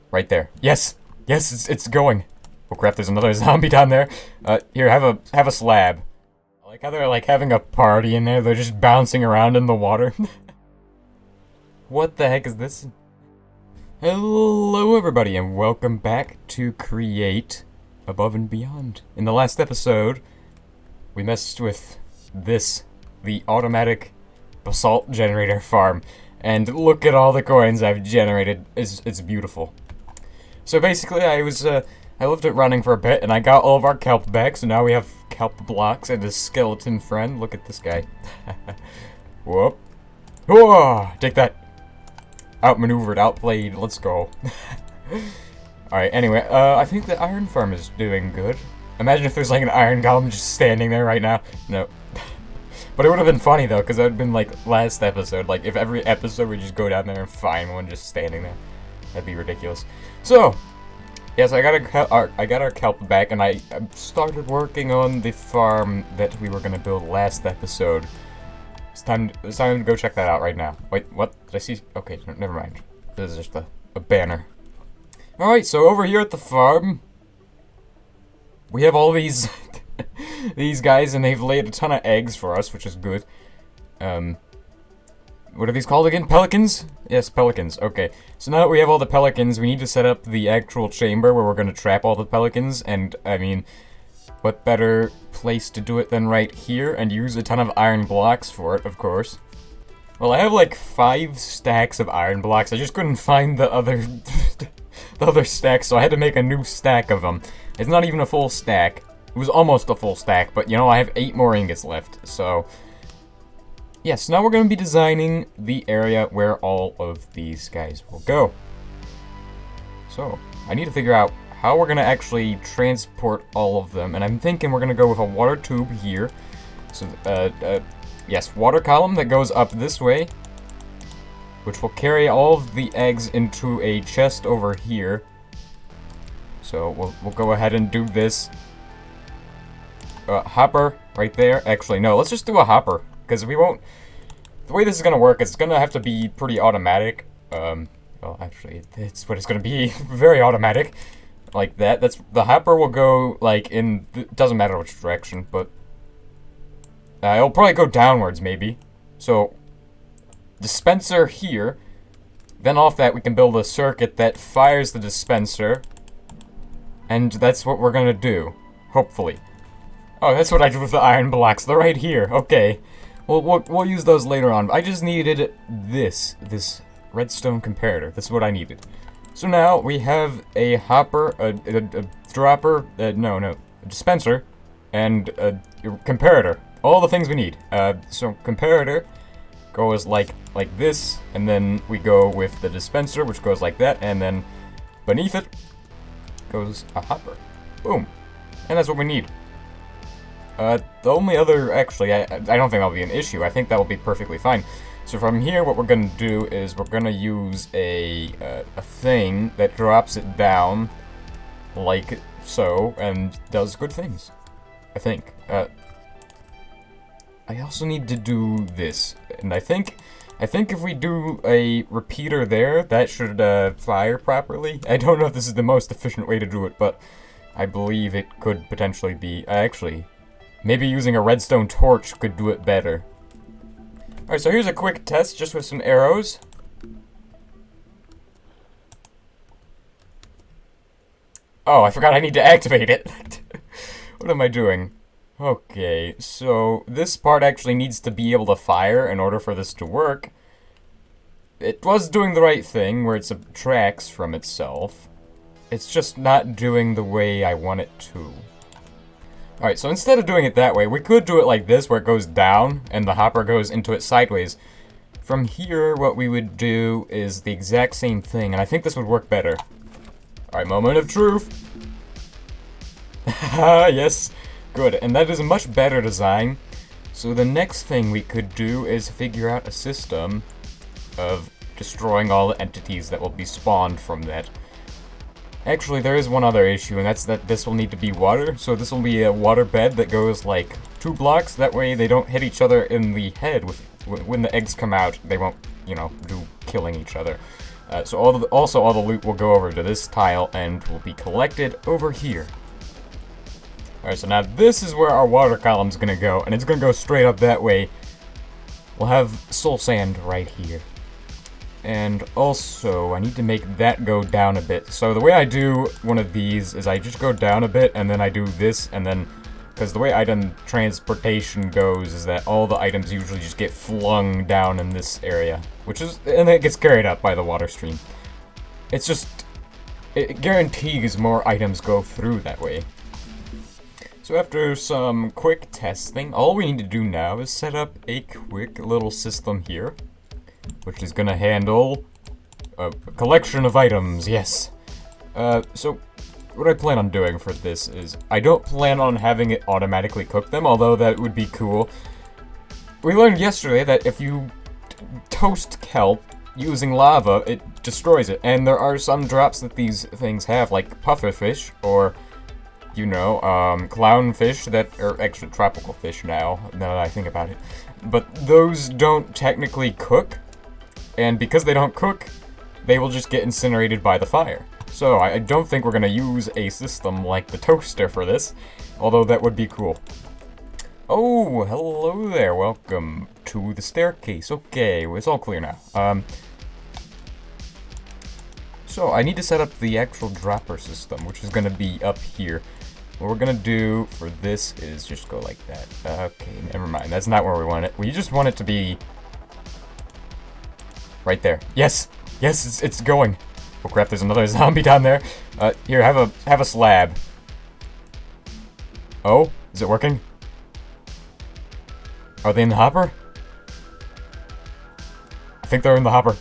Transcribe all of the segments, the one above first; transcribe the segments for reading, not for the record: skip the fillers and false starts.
Right there. Yes! Yes, it's going. Oh crap, there's another zombie down there. Here, have a slab. I like how they're like having a party in there. They're just bouncing around in the water. What the heck is this? Hello everybody and welcome back to Create Above and Beyond. In the last episode, we messed with this, the automatic basalt generator farm. And look at all the coins I've generated. It's beautiful. So basically I left it running for a bit and I got all of our kelp back, so now we have kelp blocks and a skeleton friend. Look at this guy. Whoop. Whoa! Take that. Outmaneuvered, outplayed, let's go. Alright, anyway, I think the iron farm is doing good. Imagine if there's like an iron golem just standing there right now. No. But it would have been funny though, because that would have been like last episode. Like if every episode we just go down there and find one just standing there. That'd be ridiculous. So, yes, I got our kelp back, and I started working on the farm that we were gonna build last episode. It's time to go check that out right now. Wait, what? Did I see? Okay, never mind. This is just a banner. Alright, so over here at the farm, we have all these these guys, and they've laid a ton of eggs for us, which is good. What are these called again? Pelicans? Yes, pelicans. Okay. So now that we have all the pelicans, we need to set up the actual chamber where we're going to trap all the pelicans, and, I mean, what better place to do it than right here, and use a ton of iron blocks for it, of course. Well, I have like 5 stacks of iron blocks. I just couldn't find the other the other stacks, so I had to make a new stack of them. It's not even a full stack. It was almost a full stack, but you know, I have 8 more ingots left, so yes, now we're going to be designing the area where all of these guys will go. So, I need to figure out how we're going to actually transport all of them, and I'm thinking we're going to go with a water tube here. So, yes, water column that goes up this way, which will carry all of the eggs into a chest over here. So, we'll go ahead and do this. Hopper right there. Actually, no, let's just do a hopper, because we won't... The way this is going to work, it's going to have to be pretty automatic. Well, actually, it's what it's going to be. Very automatic. Like that. The hopper will go, like, in... It doesn't matter which direction, but... it'll probably go downwards, maybe. So, dispenser here. Then off that, we can build a circuit that fires the dispenser. And that's what we're going to do. Hopefully. Oh, that's what I did with the iron blocks. They're right here. Okay. We'll use those later on. I just needed this redstone comparator. That's what I needed. So now we have a hopper, a dropper, a dispenser, and a comparator. All the things we need. So comparator goes like this, and then we go with the dispenser, which goes like that, and then beneath it goes a hopper. Boom. And that's what we need. The only other, actually, I don't think that'll be an issue. I think that will be perfectly fine. So from here, what we're going to do is we're going to use a thing that drops it down like so and does good things. I think. I also need to do this, and I think if we do a repeater there, that should fire properly. I don't know if this is the most efficient way to do it, but I believe it could potentially be. Actually, maybe using a redstone torch could do it better. Alright, so here's a quick test just with some arrows. Oh, I forgot I need to activate it. What am I doing? Okay, so this part actually needs to be able to fire in order for this to work. It was doing the right thing, where it subtracts from itself. It's just not doing the way I want it to. Alright, so instead of doing it that way, we could do it like this, where it goes down, and the hopper goes into it sideways. From here, what we would do is the exact same thing, and I think this would work better. Alright, moment of truth. Yes, good, and that is a much better design. So the next thing we could do is figure out a system of destroying all the entities that will be spawned from that. Actually, there is one other issue, and that's that this will need to be water. So this will be a water bed that goes like 2 blocks. That way they don't hit each other in the head. When the eggs come out, they won't, you know, do killing each other. So also all the loot will go over to this tile and will be collected over here. Alright, so now this is where our water column's gonna go, and it's gonna go straight up that way. We'll have soul sand right here. And also, I need to make that go down a bit. So the way I do one of these is I just go down a bit, and then I do this, and then... Because the way item transportation goes is that all the items usually just get flung down in this area. Which is... And it gets carried up by the water stream. It's just... It guarantees more items go through that way. So after some quick testing, all we need to do now is set up a quick little system here. Which is gonna handle a collection of items, yes. So what I plan on doing for this is, I don't plan on having it automatically cook them, although that would be cool. We learned yesterday that if you toast kelp using lava, it destroys it. And there are some drops that these things have, like pufferfish, or, you know, clownfish that are actually tropical fish now that I think about it. But those don't technically cook. And because they don't cook, they will just get incinerated by the fire. So I don't think we're going to use a system like the toaster for this, although that would be cool. Oh, hello there. Welcome to the staircase. Okay, well, it's all clear now. So I need to set up the actual dropper system, which is going to be up here. What we're going to do for this is just go like that. Okay, never mind. That's not where we want it. We just want it to be... right there. Yes! Yes, it's going. Oh crap, there's another zombie down there. Here, have a slab. Oh, is it working? Are they in the hopper? I think they're in the hopper.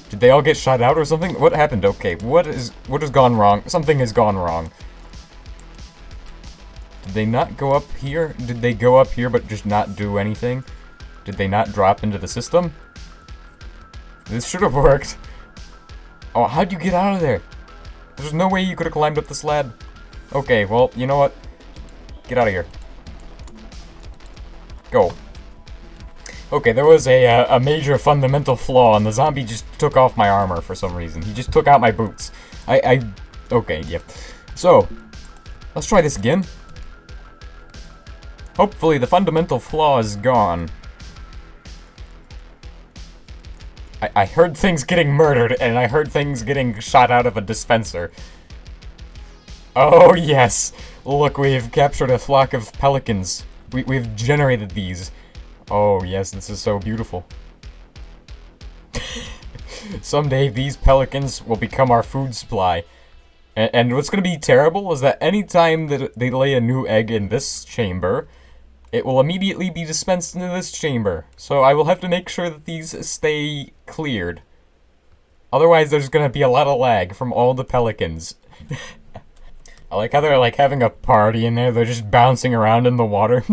Did they all get shot out or something? What happened? Okay, what has gone wrong? Something has gone wrong. Did they not go up here? Did they go up here but just not do anything? Did they not drop into the system? This should have worked. Oh, how'd you get out of there? There's no way you could have climbed up the slab. Okay, well, you know what? Get out of here. Go. Okay, there was a major fundamental flaw, and the zombie just took off my armor for some reason. He just took out my boots. Okay, yep. So, let's try this again. Hopefully the fundamental flaw is gone. I heard things getting murdered, and I heard things getting shot out of a dispenser. Oh, yes! Look, we've captured a flock of pelicans. We've generated these. Oh, yes, this is so beautiful. Someday, these pelicans will become our food supply. And what's gonna be terrible is that anytime that they lay a new egg in this chamber, it will immediately be dispensed into this chamber. So I will have to make sure that these stay cleared. Otherwise, there's gonna be a lot of lag from all the pelicans. I like how they're like having a party in there. They're just bouncing around in the water.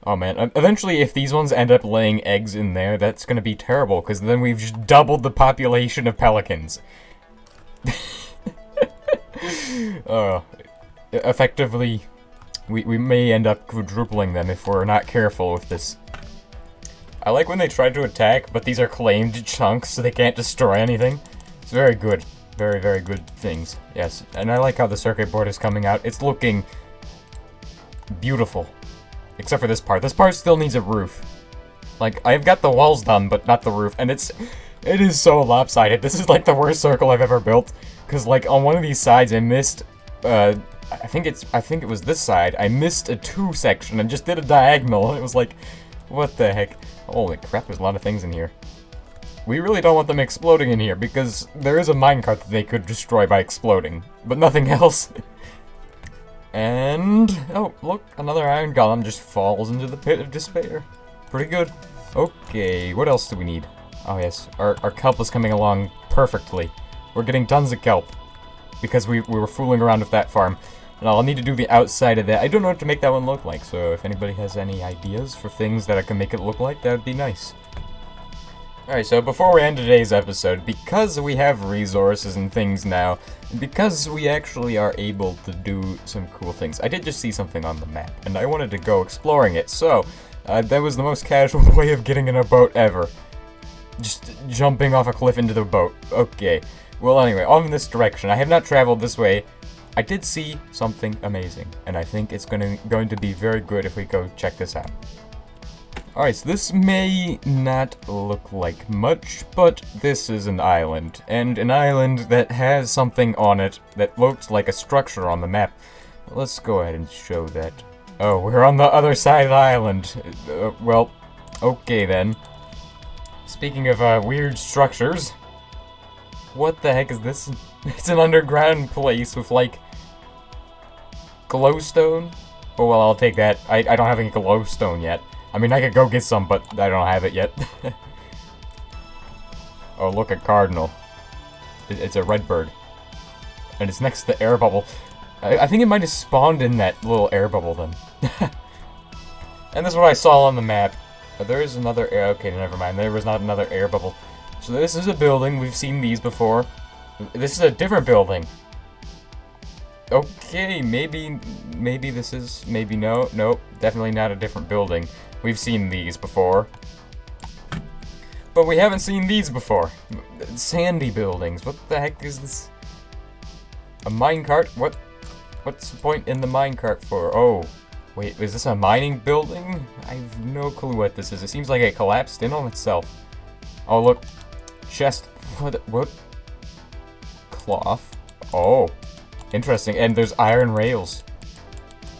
Oh man, eventually if these ones end up laying eggs in there, that's gonna be terrible, because then we've just doubled the population of pelicans. Effectively... We may end up quadrupling them if we're not careful with this. I like when they try to attack, but these are claimed chunks, so they can't destroy anything. It's very good. Very, very good things. Yes, and I like how the circuit board is coming out. It's looking beautiful. Except for this part. This part still needs a roof. Like, I've got the walls done, but not the roof. And it is so lopsided. This is like the worst circle I've ever built. Because, like, on one of these sides, I missed, I think it was this side. I missed a 2 section and just did a diagonal. It was like, what the heck? Holy crap, there's a lot of things in here. We really don't want them exploding in here, because there is a minecart that they could destroy by exploding, but nothing else. And, oh, look, another iron golem just falls into the pit of despair. Pretty good. Okay, what else do we need? Oh yes, our kelp is coming along perfectly. We're getting tons of kelp, because we were fooling around with that farm. And I'll need to do the outside of that. I don't know what to make that one look like, so if anybody has any ideas for things that I can make it look like, that would be nice. Alright, so before we end today's episode, because we have resources and things now, and because we actually are able to do some cool things, I did just see something on the map, and I wanted to go exploring it, so that was the most casual way of getting in a boat ever. just jumping off a cliff into the boat. Okay. Well, anyway, off in this direction. I have not traveled this way. I did see something amazing, and I think it's going to be very good if we go check this out. Alright, so this may not look like much, but this is an island, and an island that has something on it that looks like a structure on the map. Let's go ahead and show that. Oh, we're on the other side of the island. Well, okay then. Speaking of weird structures, what the heck is this? It's an underground place with, like, glowstone? Oh, well, I'll take that. I don't have any glowstone yet. I mean, I could go get some, but I don't have it yet. Oh, look, a cardinal. It's a red bird. And it's next to the air bubble. I think it might have spawned in that little air bubble then. And this is what I saw on the map. There is another air... Okay, never mind. There was not another air bubble. So this is a building. We've seen these before. This is a different building. Okay, maybe this is... Maybe no. Nope, definitely not a different building. We've seen these before. But we haven't seen these before. Sandy buildings. What the heck is this? A minecart? What's the point in the minecart for? Oh, wait, is this a mining building? I have no clue what this is. It seems like it collapsed in on itself. Oh, look. Chest. What? Cloth. Oh, interesting. And there's iron rails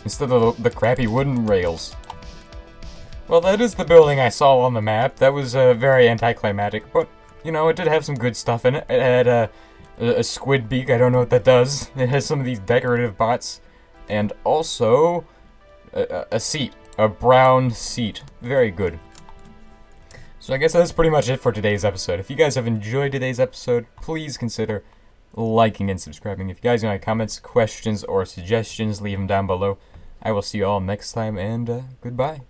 instead of the crappy wooden rails. Well, that is the building I saw on the map. That was very anticlimactic, but, you know, it did have some good stuff in it. It had a squid beak, I don't know what that does. It has some of these decorative bots, and also a seat, a brown seat. Very good. So I guess that's pretty much it for today's episode. If you guys have enjoyed today's episode, please consider liking and subscribing. If you guys have any comments, questions, or suggestions, leave them down below. I will see you all next time, and goodbye.